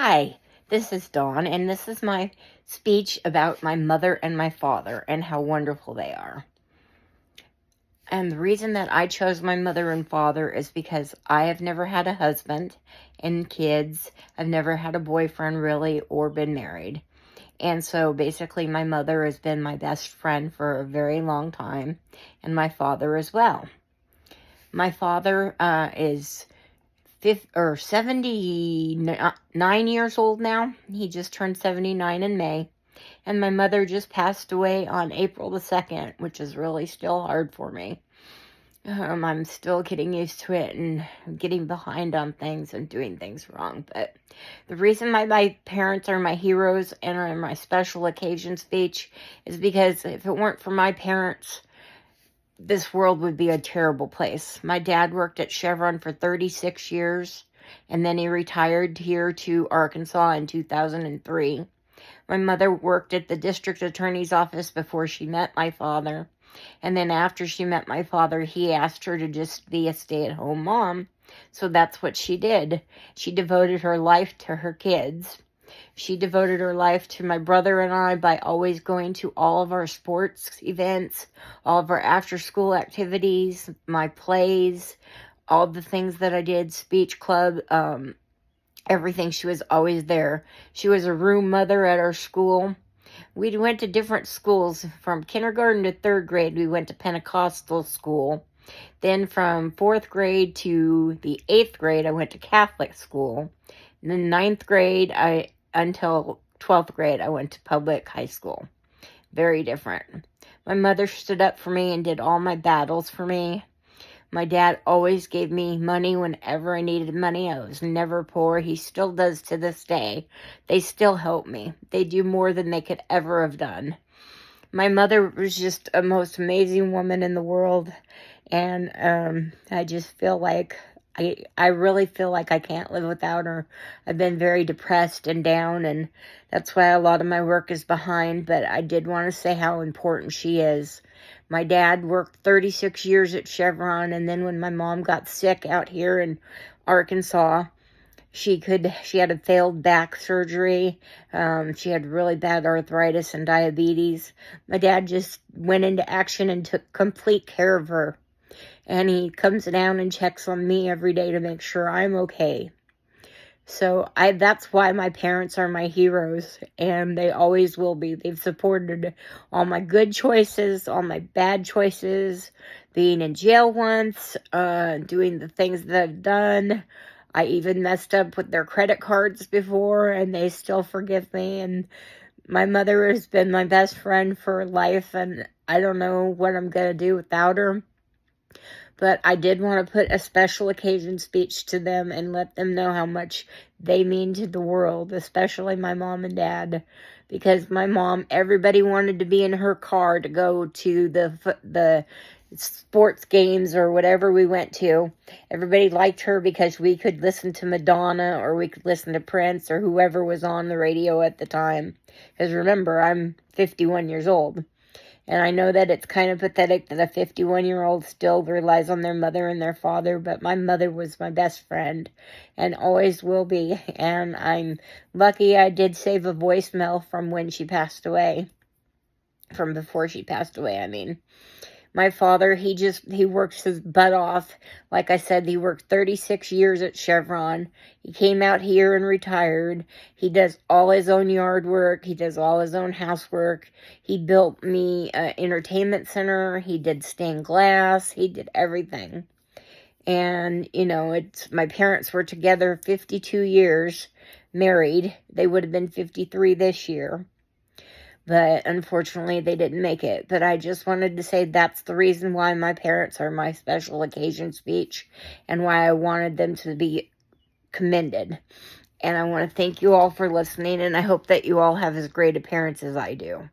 Hi, this is Dawn, and this is my speech about my mother and my father and how wonderful they are. And the reason that I chose my mother and father is because I have never had a husband and kids. I've never had a boyfriend, really, or been married. And so basically my mother has been my best friend for a very long time, and my father as well. My father is 79 years old now. He just turned 79 in May. And my mother just passed away on April the 2nd, which is really still hard for me. I'm still getting used to it and getting behind on things and doing things wrong. But the reason my parents are my heroes and are my special occasion speech is because if it weren't for my parents, this world would be a terrible place. My dad worked at Chevron for 36 years, and then he retired here to Arkansas in 2003. My mother worked at the district attorney's office before she met my father, and then after she met my father, he asked her to just be a stay-at-home mom, so that's what she did. She devoted her life to her kids. She devoted her life to my brother and I by always going to all of our sports events, all of our after-school activities, my plays, all the things that I did, speech club, everything. She was always there. She was a room mother at our school. We went to different schools. From kindergarten to 3rd grade, we went to Pentecostal school. Then from 4th grade to the 8th grade, I went to Catholic school. And then 9th grade, until 12th grade, I went to public high school. Very different. My mother stood up for me and did all my battles for me. My dad always gave me money whenever I needed money. I was never poor. He still does to this day. They still help me. They do more than they could ever have done. My mother was just a most amazing woman in the world. And I just feel like I really feel like I can't live without her. I've been very depressed and down, and that's why a lot of my work is behind, but I did want to say how important she is. My dad worked 36 years at Chevron, and then when my mom got sick out here in Arkansas, she had a failed back surgery. She had really bad arthritis and diabetes. My dad just went into action and took complete care of her. And he comes down and checks on me every day to make sure I'm okay. So that's why my parents are my heroes, and they always will be. They've supported all my good choices, all my bad choices, being in jail once, doing the things that I've done. I even messed up with their credit cards before, and they still forgive me. And my mother has been my best friend for life, and I don't know what I'm going to do without her. But I did want to put a special occasion speech to them and let them know how much they mean to the world, especially my mom and dad. Because my mom, everybody wanted to be in her car to go to the sports games or whatever we went to. Everybody liked her because we could listen to Madonna or we could listen to Prince or whoever was on the radio at the time. Because remember, I'm 51 years old. And I know that it's kind of pathetic that a 51-year-old still relies on their mother and their father, but my mother was my best friend and always will be. And I'm lucky I did save a voicemail from when she passed away. From before she passed away, I mean. My father, he works his butt off. Like I said, he worked 36 years at Chevron. He came out here and retired. He does all his own yard work. He does all his own housework. He built me an entertainment center. He did stained glass. He did everything. And, my parents were together 52 years, married. They would have been 53 this year. But unfortunately, they didn't make it. But I just wanted to say that's the reason why my parents are my special occasion speech and why I wanted them to be commended. And I want to thank you all for listening, and I hope that you all have as great a parents as I do.